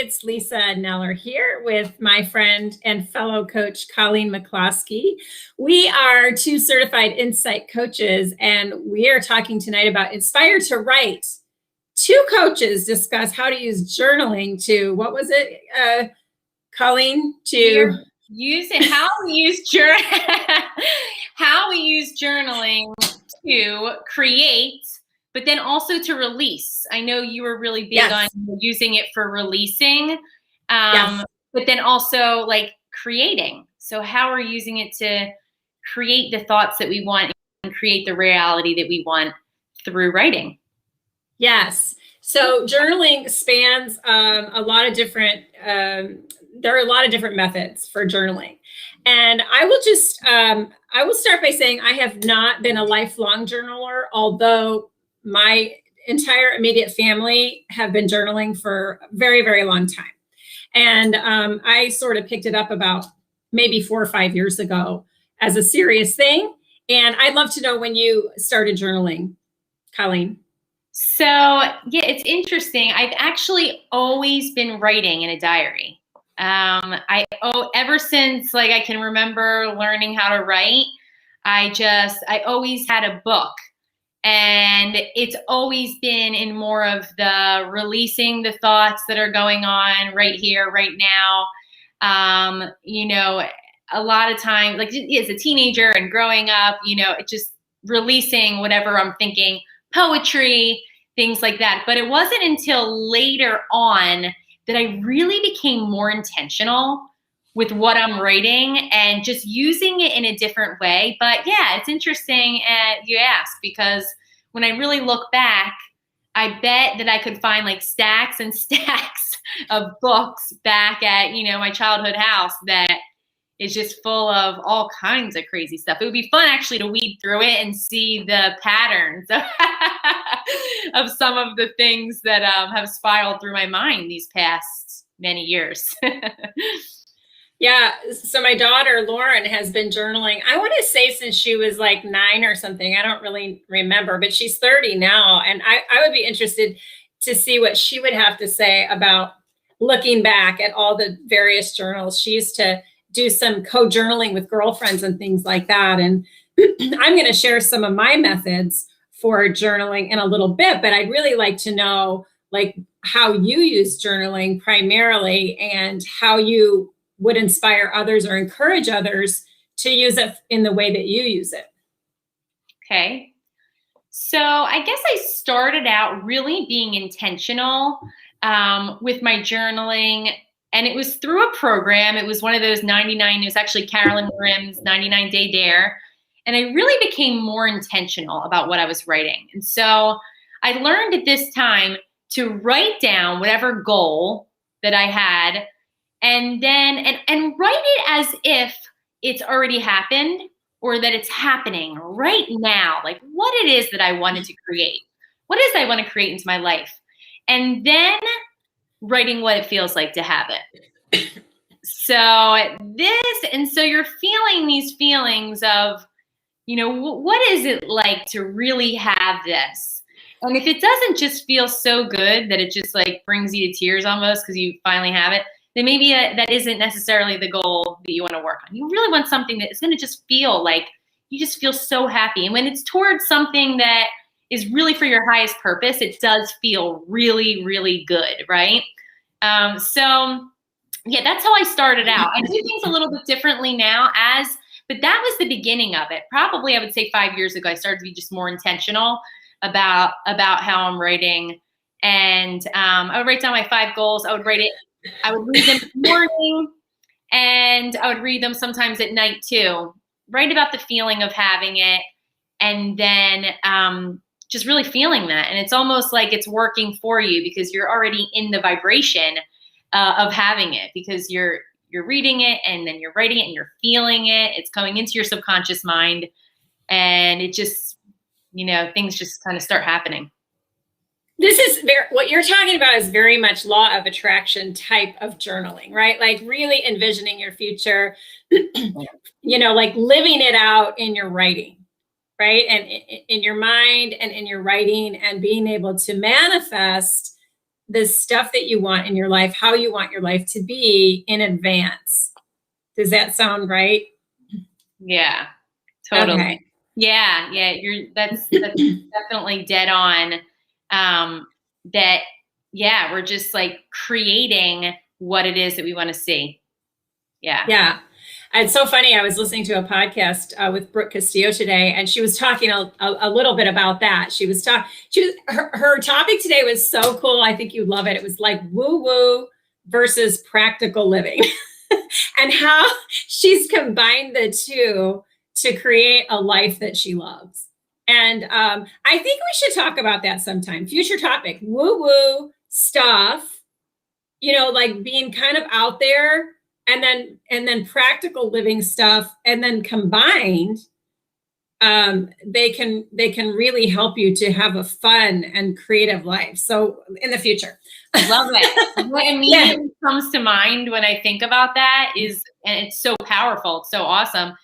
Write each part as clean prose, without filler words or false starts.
it's Lisa Neller here with my friend and fellow coach, Colleen McCloskey. We are two certified insight coaches, and we are talking tonight about Inspire to Write. Two coaches discuss how to use journaling to, what was it, Colleen? To use it, how we use journaling to create, but then also to release. I know you were really big on using it for releasing, but then also like creating. So how we're using it to create the thoughts that we want and create the reality that we want through writing. Yes. So journaling spans a lot of different, there are a lot of different methods for journaling. And I will start by saying I have not been a lifelong journaler, although my entire immediate family have been journaling for a very, very long time. And I sort of picked it up about maybe 4 or 5 years ago as a serious thing. And I'd love to know when you started journaling, Colleen. So yeah, it's interesting. I've actually always been writing in a diary. Ever since like I can remember learning how to write, I always had a book, and it's always been in more of the releasing the thoughts that are going on right here, right now. A lot of time, like as a teenager and growing up, it just releasing whatever I'm thinking, poetry, things like that. But it wasn't until later on that I really became more intentional with what I'm writing and just using it in a different way. But yeah, it's interesting you ask, because when I really look back, I bet that I could find like stacks and stacks of books back at, my childhood house that is just full of all kinds of crazy stuff. It would be fun actually to weed through it and see the patterns of some of the things that have spiraled through my mind these past many years. Yeah. So my daughter, Lauren, has been journaling, I want to say since she was like 9 or something. I don't really remember, but she's 30 now. And I would be interested to see what she would have to say about looking back at all the various journals. She used to do some co-journaling with girlfriends and things like that. And I'm going to share some of my methods for journaling in a little bit, but I'd really like to know like how you use journaling primarily and how you would inspire others or encourage others to use it in the way that you use it. Okay. So I guess I started out really being intentional with my journaling. And it was through a program. It was one of those 99, it was actually Carolyn Grimm's 99-Day Dare. And I really became more intentional about what I was writing. And so I learned at this time to write down whatever goal that I had, and then and write it as if it's already happened or that it's happening right now. Like what it is that I wanted to create. What is I want to create into my life? And then writing what it feels like to have it. So you're feeling these feelings of, what is it like to really have this? And if it doesn't just feel so good that it just like brings you to tears almost because you finally have it, then maybe that isn't necessarily the goal that you want to work on. You really want something that is going to just feel like you just feel so happy. And when it's towards something that is really for your highest purpose, it does feel really, really good, right? So yeah, that's how I started out. I do things a little bit differently now but that was the beginning of it. Probably I would say 5 years ago, I started to be just more intentional about how I'm writing. And I would write down my 5 goals. I would read them in the morning, and I would read them sometimes at night too. Write about the feeling of having it, and then just really feeling that. And it's almost like it's working for you because you're already in the vibration of having it, because you're reading it and then you're writing it and you're feeling it. It's coming into your subconscious mind, and it just, things just kind of start happening. This is what you're talking about is very much law of attraction type of journaling, right? Like really envisioning your future, like living it out in your writing, right? And in your mind and in your writing, and being able to manifest the stuff that you want in your life, how you want your life to be in advance. Does that sound right? Yeah, totally. Okay. Yeah, that's definitely dead on. That yeah, we're just like creating what it is that we want to see. Yeah. Yeah. It's so funny. I was listening to a podcast with Brooke Castillo today, and she was talking a little bit about that. Her topic today was so cool. I think you'd love it. It was like woo woo versus practical living, and how she's combined the two to create a life that she loves. And I think we should talk about that sometime. Future topic: woo woo stuff, like being kind of out there, and then practical living stuff, and then combined, they can really help you to have a fun and creative life. So in the future. Love it. What immediately comes to mind when I think about that is, and it's so powerful, it's so awesome,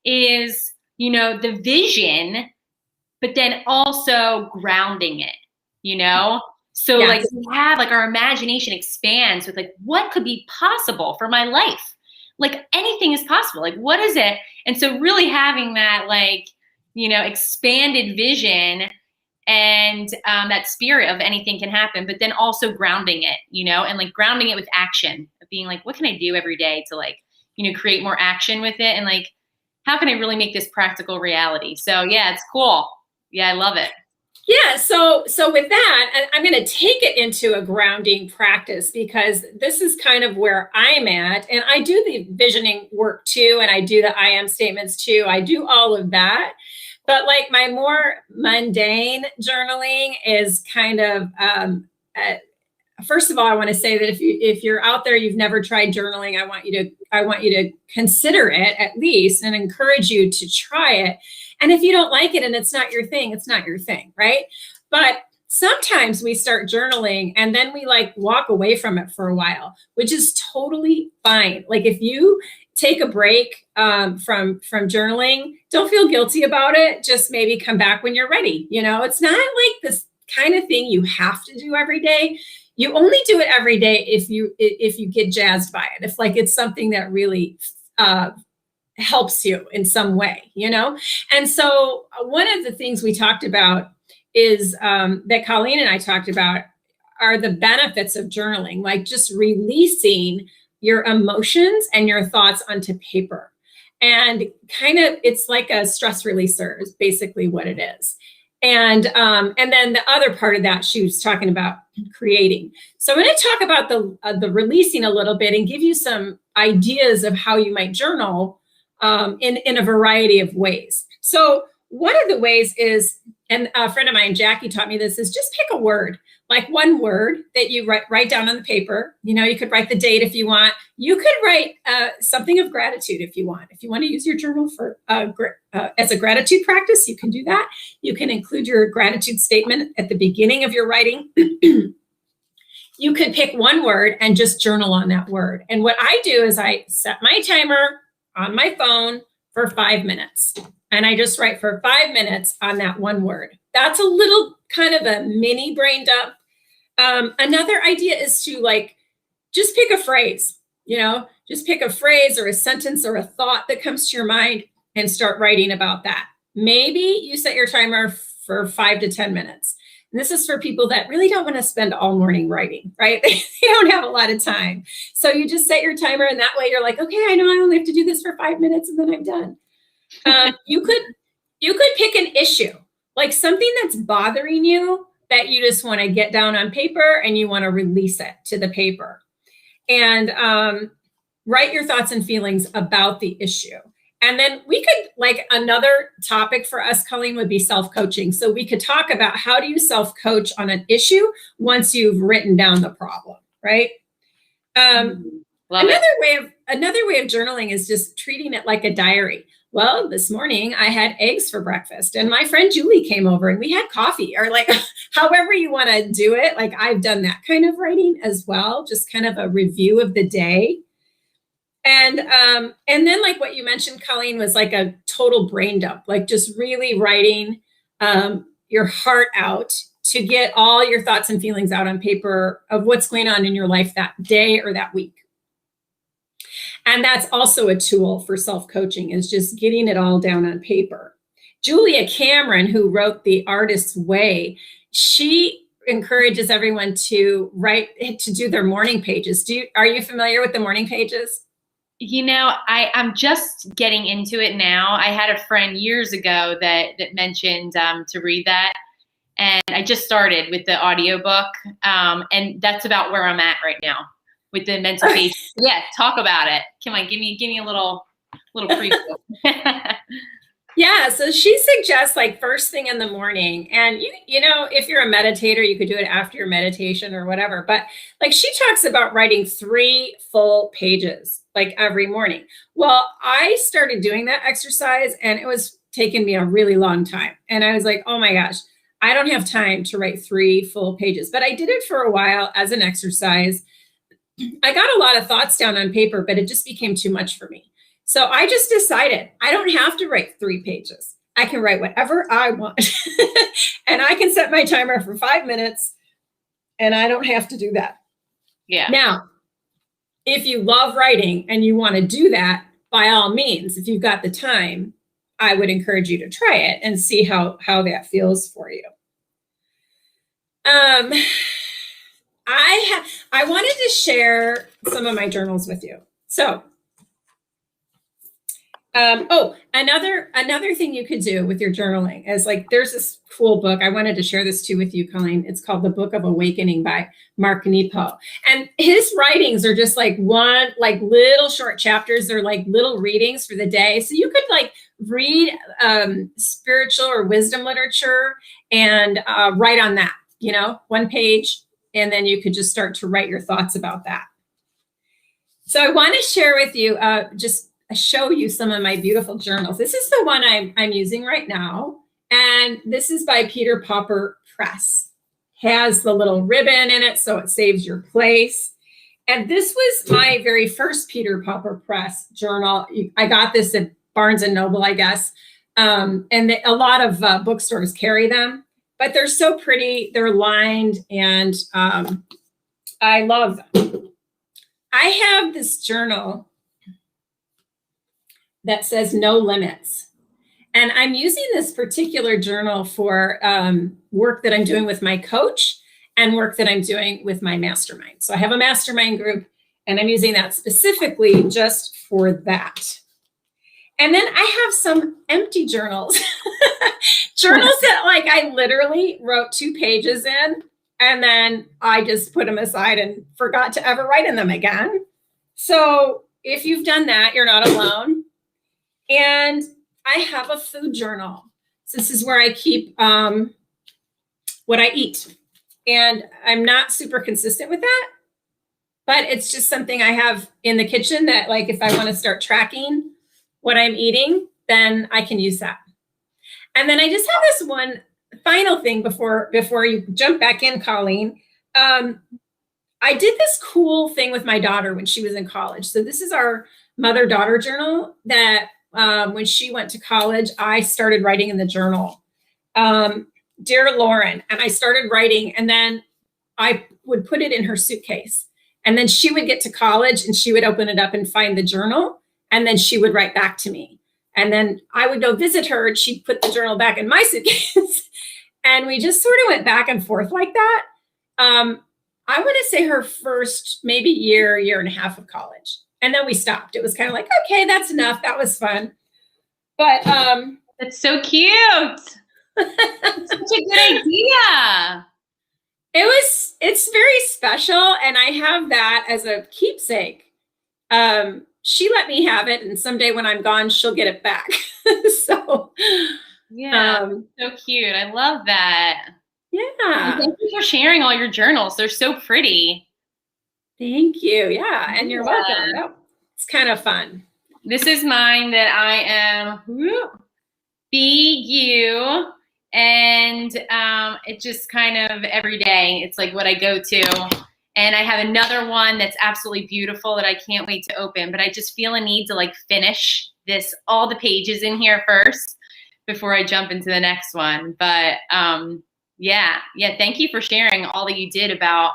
is, the vision, but then also grounding it, So Yes. we have our imagination expands with what could be possible for my life? Anything is possible. What is it? And so really having that expanded vision and that spirit of anything can happen, but then also grounding it, and grounding it with action of being what can I do every day to create more action with it? And how can I really make this practical reality? So yeah, it's cool. Yeah, I love it. Yeah. So with that, I'm going to take it into a grounding practice, because this is kind of where I'm at. And I do the visioning work too. And I do the I am statements too. I do all of that. But my more mundane journaling is kind of, first of all, I want to say that if you're out there, you've never tried journaling, I want you to consider it at least, and encourage you to try it. And if you don't like it and it's not your thing, it's not your thing, right? But sometimes we start journaling and then we walk away from it for a while, which is totally fine. If you take a break from journaling, don't feel guilty about it. Just maybe come back when you're ready. It's not this kind of thing you have to do every day. You only do it every day if you get jazzed by it. If it's something that really helps you in some way, And so one of the things we talked about is that Colleen and I talked about are the benefits of journaling, just releasing your emotions and your thoughts onto paper. And it's like a stress releaser is basically what it is. And then the other part of that, she was talking about creating. So I'm going to talk about the releasing a little bit and give you some ideas of how you might journal in a variety of ways. So one of the ways is, and a friend of mine, Jackie, taught me this, is just pick a word, one word that you write down on the paper. You could write the date if you want. You could write something of gratitude if you want. If you want to use your journal for as a gratitude practice, you can do that. You can include your gratitude statement at the beginning of your writing. You could pick one word and just journal on that word. And what I do is I set my timer on my phone for 5 minutes. And I just write for 5 minutes on that one word. That's a little kind of a mini brain dump. Another idea is to just pick a phrase, just pick a phrase or a sentence or a thought that comes to your mind and start writing about that. Maybe you set your timer for 5 to 10 minutes. And this is for people that really don't want to spend all morning writing, right? They don't have a lot of time. So you just set your timer, and that way you're okay, I know I only have to do this for 5 minutes and then I'm done. You could pick an issue, something that's bothering you that you just want to get down on paper and you want to release it to the paper. And write your thoughts and feelings about the issue. And then we could, another topic for us, Colleen, would be self-coaching. So we could talk about how do you self-coach on an issue once you've written down the problem, right? Another way of journaling is just treating it like a diary. Well, this morning I had eggs for breakfast and my friend Julie came over and we had coffee, or however you want to do it. I've done that kind of writing as well, just kind of a review of the day. And then what you mentioned, Colleen, was a total brain dump, just really writing your heart out to get all your thoughts and feelings out on paper of what's going on in your life that day or that week. And that's also a tool for self-coaching, is just getting it all down on paper. Julia Cameron, who wrote The Artist's Way, she encourages everyone to do their morning pages. Are you familiar with the morning pages? You know, I'm just getting into it now. I had a friend years ago that mentioned to read that. And I just started with the audiobook. And that's about where I'm at right now with the mental page. Yeah, talk about it. Come on, give me a little preview. Yeah, so she suggests like first thing in the morning, and you know, if you're a meditator, you could do it after your meditation or whatever, but like she talks about writing 3 full pages like every morning. Well, I started doing that exercise and it was taking me a really long time. And I was like, oh my gosh, I don't have time to write 3 full pages, but I did it for a while as an exercise. I got a lot of thoughts down on paper, but it just became too much for me. So I just decided I don't have to write 3 pages. I can write whatever I want. And I can set my timer for 5 minutes and I don't have to do that. Yeah. Now, if you love writing and you want to do that, by all means, if you've got the time, I would encourage you to try it and see how that feels for you. I wanted to share some of my journals with you. So, another thing you could do with your journaling is like, there's this cool book. I wanted to share this too with you, Colleen. It's called The Book of Awakening by Mark Nepo. And his writings are just like little short chapters. They're like little readings for the day. So you could like read spiritual or wisdom literature and write on that, 1 page. And then you could just start to write your thoughts about that. So I want to share with you, show you some of my beautiful journals. This is the one I'm using right now. And this is by Peter Popper Press. Has the little ribbon in it, so it saves your place. And this was my very first Peter Popper Press journal. I got this at Barnes and Noble, I guess. And a lot of bookstores carry them, but they're so pretty. They're lined, and I love them. I have this journal that says No Limits. And I'm using this particular journal for work that I'm doing with my coach and work that I'm doing with my mastermind. So I have a mastermind group, and I'm using that specifically just for that. And then I have some empty journals, journals that like I literally wrote 2 pages in, and then I just put them aside and forgot to ever write in them again. So if you've done that, you're not alone. And I have a food journal. So this is where I keep what I eat. And I'm not super consistent with that, but it's just something I have in the kitchen that, like, if I want to start tracking what I'm eating, then I can use that. And then I just have this one final thing before you jump back in, Colleen. I did this cool thing with my daughter when she was in college. So this is our mother-daughter journal that when she went to college, I started writing in the journal. Dear Lauren, and I started writing, and then I would put it in her suitcase. And then she would get to college and she would open it up and find the journal, and then she would write back to me. And then I would go visit her and she'd put the journal back in my suitcase. And we just sort of went back and forth like that. I want to say her first maybe year and a half of college. And then we stopped. It was kind of like, okay, that's enough. That was fun. But that's so cute. That's such a good idea. It's very special. And I have that as a keepsake. She let me have it. And someday when I'm gone, she'll get it back. So yeah, so cute. I love that. Yeah. And thank you for sharing all your journals. They're so pretty. Thank you. Yeah. And you're welcome. Oh, it's kind of fun. This is mine that I am be you. And it just kind of every day, it's like what I go to. And I have another one that's absolutely beautiful that I can't wait to open, but I just feel a need to like finish all the pages in here first before I jump into the next one. But Yeah. Yeah. Thank you for sharing all that you did about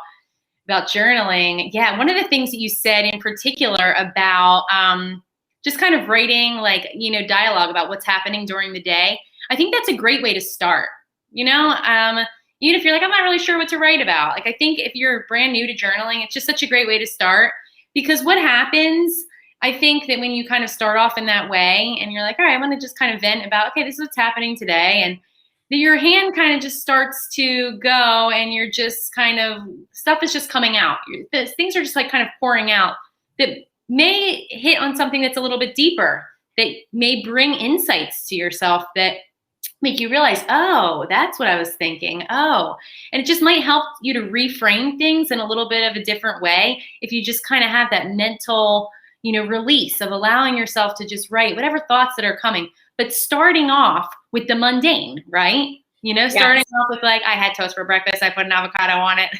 journaling. Yeah, one of the things that you said in particular about just kind of writing, like, dialogue about what's happening during the day. I think that's a great way to start. Even if you're like, I'm not really sure what to write about. Like, I think if you're brand new to journaling, it's just such a great way to start, because what happens, I think that when you kind of start off in that way and you're like, all right, I want to just kind of vent about, okay, this is what's happening today. And your hand kind of just starts to go, and you're just kind of, stuff is just coming out. Things are just like kind of pouring out that may hit on something that's a little bit deeper, that may bring insights to yourself that make you realize, oh, that's what I was thinking. Oh, and it just might help you to reframe things in a little bit of a different way if you just kind of have that mental, release of allowing yourself to just write whatever thoughts that are coming, but starting off with the mundane, right? Starting off with, like, I had toast for breakfast, I put an avocado on it.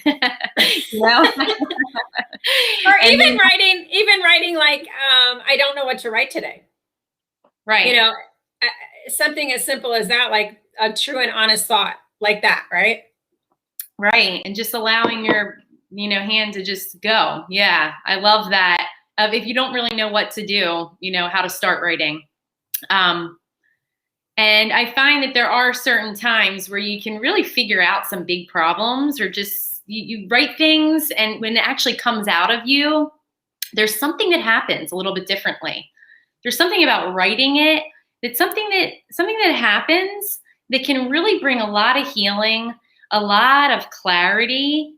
Or even writing like, I don't know what to write today. Right. Something as simple as that, like a true and honest thought like that, right? Right. And just allowing your, hand to just go. Yeah. I love that. If you don't really know what to do, how to start writing. And I find that there are certain times where you can really figure out some big problems, or just you write things, and when it actually comes out of you, there's something that happens a little bit differently. There's something about writing it, that's something that happens that can really bring a lot of healing, a lot of clarity,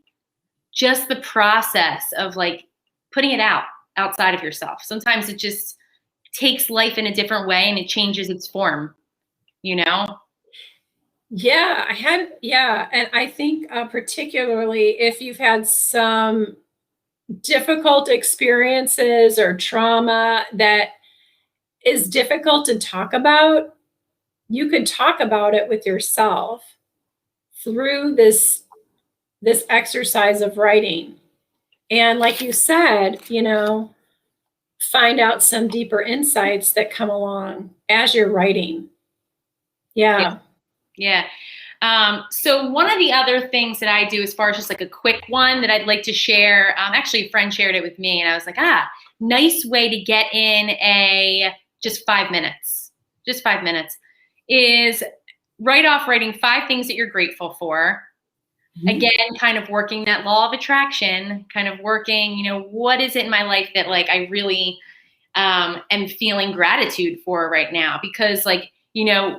just the process of, like, putting it outside of yourself. Sometimes it just takes life in a different way, and it changes its form. Yeah, and I think particularly if you've had some difficult experiences or trauma that is difficult to talk about, you could talk about it with yourself through this exercise of writing. And like you said, find out some deeper insights that come along as you're writing. Yeah. So one of the other things that I do, as far as just like a quick one that I'd like to share, actually a friend shared it with me, and I was like, nice way to get in just 5 minutes, is writing 5 things that you're grateful for. Mm-hmm. Again, kind of working that law of attraction, kind of working, what is it in my life that, like, I really am feeling gratitude for right now? Because, like,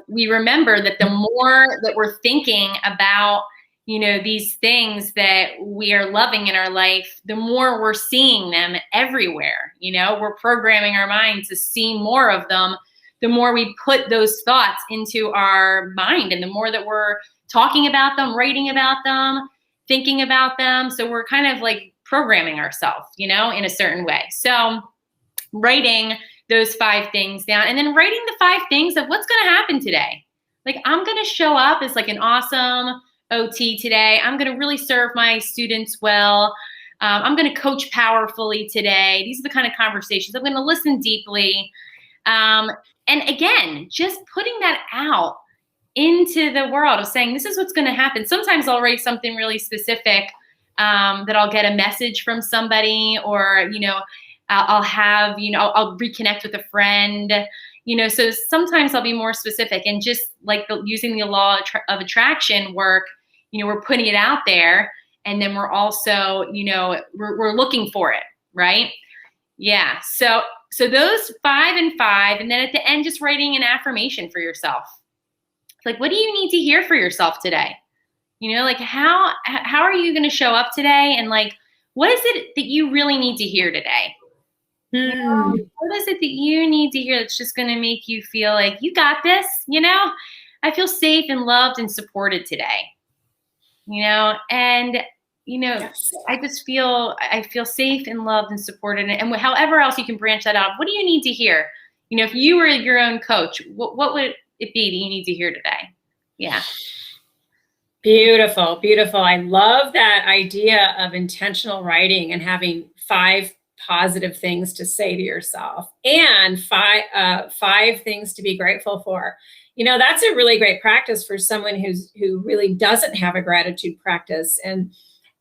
we remember that the more that we're thinking about, these things that we are loving in our life, the more we're seeing them everywhere. We're programming our minds to see more of them, the more we put those thoughts into our mind, and the more that we're talking about them, writing about them, thinking about them. So we're kind of like programming ourselves, in a certain way. So writing those 5 things down, and then writing the 5 things of what's going to happen today. Like, I'm going to show up as, like, an awesome OT today. I'm going to really serve my students well. I'm going to coach powerfully today. These are the kind of conversations. I'm going to listen deeply. And again, just putting that out into the world of saying, this is what's going to happen. Sometimes I'll write something really specific that I'll get a message from somebody, or, I'll have, I'll reconnect with a friend, so sometimes I'll be more specific, and just like using the law of attraction work, we're putting it out there, and then we're also, we're looking for it. Right. Yeah. So those 5 and 5, and then at the end, just writing an affirmation for yourself. Like, what do you need to hear for yourself today? Like, how are you going to show up today? And, like, what is it that you really need to hear today? What is it that you need to hear that's just going to make you feel like you got this? I feel safe and loved and supported today. And yes. I feel safe and loved and supported, and however else you can branch that out. What do you need to hear? If you were your own coach, what would it be that you need to hear today? Yeah. Beautiful. I love that idea of intentional writing and having 5 positive things to say to yourself, and 5 things to be grateful for. That's a really great practice for someone who really doesn't have a gratitude practice. And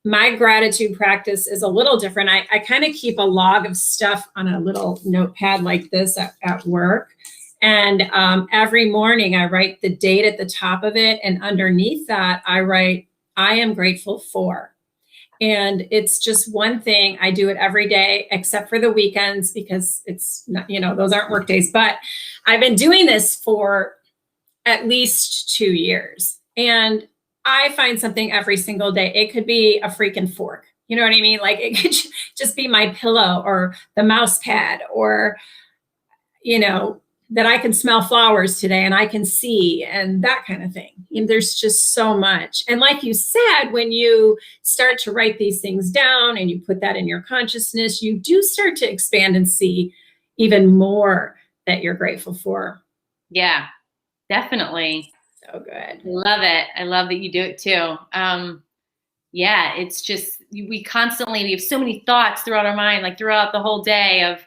my gratitude practice is a little different. I kind of keep a log of stuff on a little notepad like this at work. And every morning I write the date at the top of it. And underneath that, I write, I am grateful for. And it's just one thing. I do it every day, except for the weekends, because it's not, those aren't work days. But I've been doing this for at least 2 years. And I find something every single day. It could be a freaking fork. You know what I mean? Like, it could just be my pillow or the mouse pad, or, that I can smell flowers today and I can see, and that kind of thing. And there's just so much. And like you said, when you start to write these things down and you put that in your consciousness, you do start to expand and see even more that you're grateful for. Yeah, definitely. So good. Love it. I love that you do it too. Yeah, it's just, we have so many thoughts throughout our mind, like throughout the whole day of,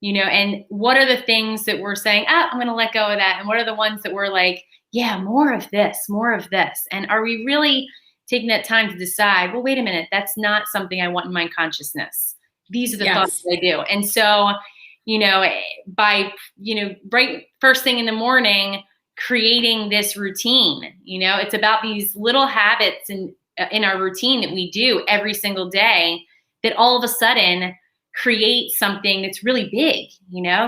and what are the things that we're saying, I'm going to let go of that? And what are the ones that we're like, yeah, more of this, more of this? And are we really taking that time to decide, well, wait a minute, that's not something I want in my consciousness. These are the thoughts that I do. And so, by, right first thing in the morning, creating this routine, it's about these little habits in our routine that we do every single day that all of a sudden create something that's really big,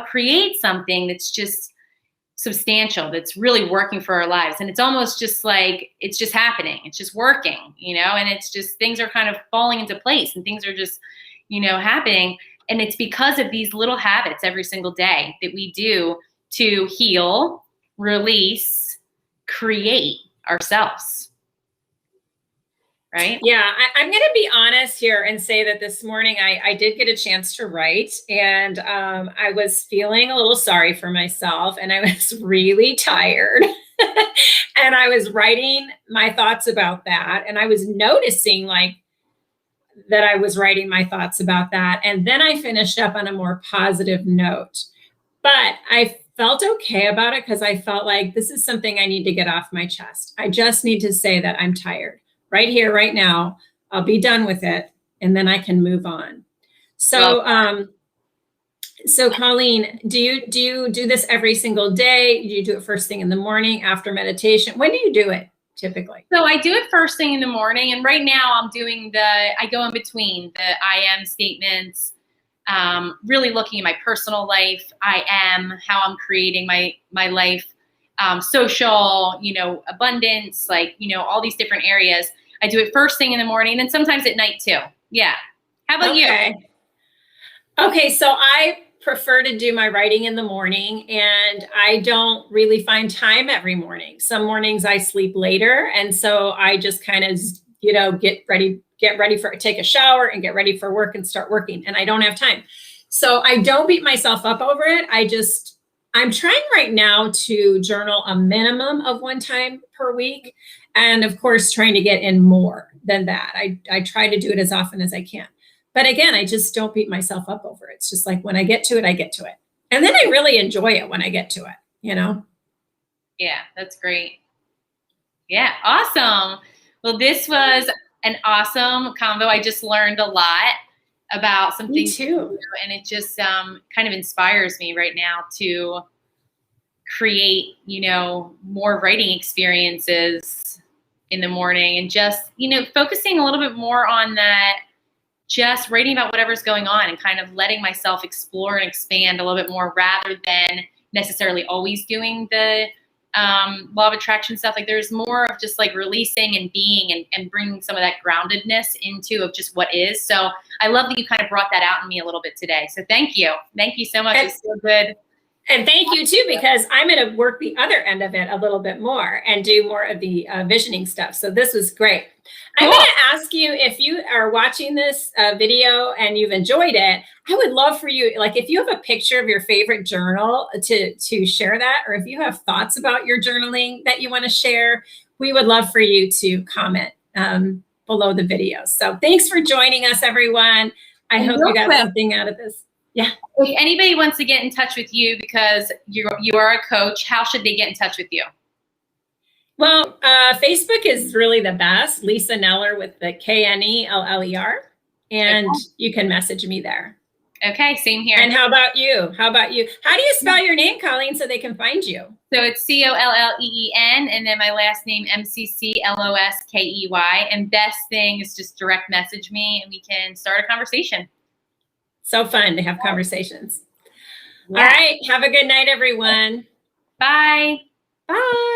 create something that's just substantial, that's really working for our lives. And it's almost just like, it's just happening. It's just working, and it's just, things are kind of falling into place and things are just, happening. And it's because of these little habits every single day that we do to heal, release, create ourselves. Right? Yeah, I'm going to be honest here and say that this morning I did get a chance to write, and I was feeling a little sorry for myself, and I was really tired. And I was writing my thoughts about that, and I was noticing that I was writing my thoughts about that. And then I finished up on a more positive note. But I felt okay about it because I felt like this is something I need to get off my chest. I just need to say that I'm tired. Right here, right now, I'll be done with it, and then I can move on. So, so Colleen, do you do this every single day? Do you do it first thing in the morning after meditation? When do you do it typically? So I do it first thing in the morning, and right now I'm doing I go in between the I am statements, really looking at my personal life, I am, how I'm creating my life, social, abundance, all these different areas. I do it first thing in the morning and sometimes at night too. Yeah. How about you? Okay. So I prefer to do my writing in the morning, and I don't really find time every morning. Some mornings I sleep later. And so I just kind of, get ready take a shower and get ready for work and start working. And I don't have time. So I don't beat myself up over it. I'm trying right now to journal a minimum of 1 time per week. And of course, trying to get in more than that. I try to do it as often as I can. But again, I just don't beat myself up over it. It's just like, when I get to it, I get to it. And then I really enjoy it when I get to it, Yeah, that's great. Yeah, awesome. Well, this was an awesome convo. I just learned a lot about something. Me too. And it just kind of inspires me right now to create, more writing experiences in the morning, and just, focusing a little bit more on that, just writing about whatever's going on and kind of letting myself explore and expand a little bit more, rather than necessarily always doing the law of attraction stuff. Like, there's more of just like releasing and being and bringing some of that groundedness into of just what is. So I love that you kind of brought that out in me a little bit today. So thank you. Thank you so much. It's so good. And thank you too, because I'm going to work the other end of it a little bit more and do more of the visioning stuff. So this was great. Cool. I'm going to ask you, if you are watching this video and you've enjoyed it, I would love for you, if you have a picture of your favorite journal, to share that, or if you have thoughts about your journaling that you want to share, we would love for you to comment below the video. So thanks for joining us, everyone. I hope you got something out of this. Yeah. If anybody wants to get in touch with you because you are a coach, how should they get in touch with you? Well, Facebook is really the best. Lisa Neller with the Kneller. And Okay. you can message me there. Okay, same here. And how about you? How about you? How do you spell your name, Colleen, so they can find you? So it's Colleen, and then my last name, Mccloskey. And best thing is just direct message me and we can start a conversation. So fun to have conversations. Yeah. All right. Have a good night, everyone. Bye. Bye.